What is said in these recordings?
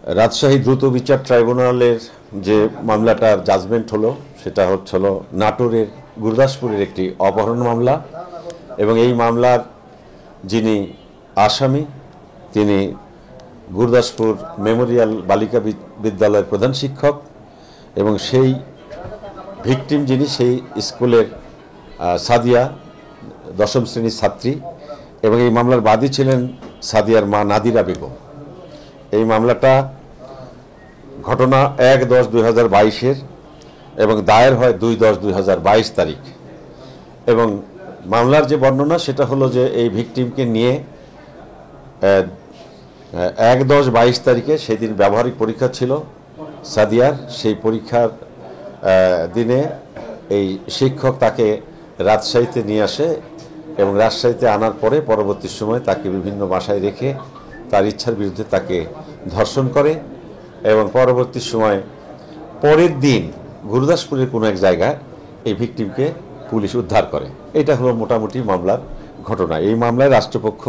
রাজশাহী দ্রুত বিচার ট্রাইব্যুনালের যে মামলাটার জাজমেন্ট হলো সেটা হচ্ছিল নাটোরের গুরদাসপুরের একটি অপহরণ মামলা এবং এই মামলার যিনি আসামি তিনি গুরদাসপুর মেমোরিয়াল বালিকা বিদ্যালয়ের প্রধান শিক্ষক এবং সেই ভিকটিম যিনি সেই স্কুলের সাদিয়া দশম শ্রেণীর ছাত্রী এবং এই মামলার বাদী ছিলেন সাদিয়ার মা নাদিরা বেগম। এই মামলাটা ঘটনা 1-10-2022 এবং দায়ের হয় 2-10-2022 তারিখ এবং মামলার যে বর্ণনা সেটা হলো যে এই ভিকটিমকে নিয়ে 1-10-22 তারিখে সেদিন ব্যবহারিক পরীক্ষা ছিল সাদিয়ার। সেই পরীক্ষার দিনে এই শিক্ষক তাকে রাজশাহীতে নিয়ে আসে এবং রাজশাহীতে আনার পরে পরবর্তী সময় তাকে বিভিন্ন বাসায় রেখে তার ইচ্ছার বিরুদ্ধে তাকে ধর্ষণ করে এবং পরবর্তী সময় পরের দিন গুরদাসপুরের কোনো এক জায়গায় এই ভিকটিমকে পুলিশ উদ্ধার করে। এটা হলো মোটামুটি মামলার ঘটনা। এই মামলায় রাষ্ট্রপক্ষ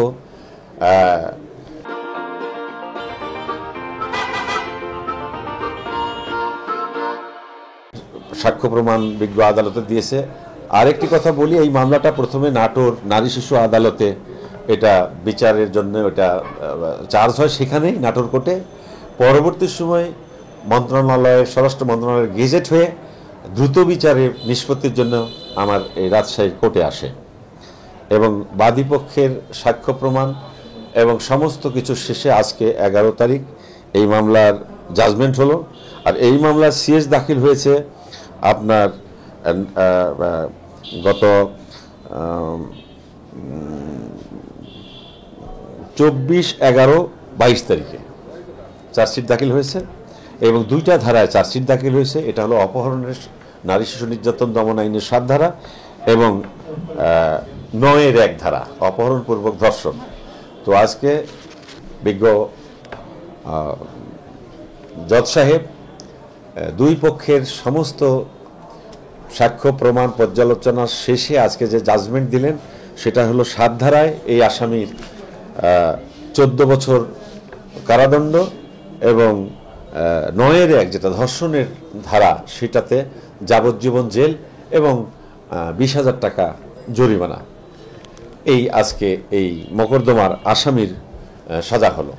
সাক্ষ্য প্রমাণ বিজ্ঞ আদালতে দিয়েছে। আরেকটি কথা বলি, এই মামলাটা প্রথমে নাটোর নারী শিশু আদালতে এটা বিচারের জন্য এটা চার্জ হয় সেখানেই নাটোর কোর্টে। পরবর্তী সময় মন্ত্রণালয়ের স্বরাষ্ট্র মন্ত্রণালয়ের গেজেট হয়ে দ্রুত বিচারে নিষ্পত্তির জন্য আমার এই রাজশাহী কোর্টে আসে এবং বাদীপক্ষের সাক্ষ্য প্রমাণ এবং সমস্ত কিছু শেষে আজকে 11 তারিখ এই মামলার জাজমেন্ট হলো। আর এই মামলার সিএস দাখিল হয়েছে আপনার গত 24-11-22 তারিখে চার্জশিট দাখিল হয়েছে এবং 2টা ধারায় চার্জশিট দাখিল হয়েছে। এটা হলো অপহরণের নারী শিশু নির্যাতন দমন আইনের 7 ধারা এবং 9-এর 1 ধারা অপহরণপূর্বক ধর্ষণ। তো আজকে বিজ্ঞ জজ সাহেব দুই পক্ষের সমস্ত সাক্ষ্য প্রমাণ পর্যালোচনা শেষে আজকে যে জাজমেন্ট দিলেন সেটা হলো 7 ধারায় এই আসামির 14 বছর কারাদণ্ড এবং 9-এর 1 যেটা ধর্ষণের ধারা সেটাতে যাবজ্জীবন জেল এবং 20,000 টাকা জরিমানা। এই আজকে এই মোকদ্দমার আসামির সাজা হলো।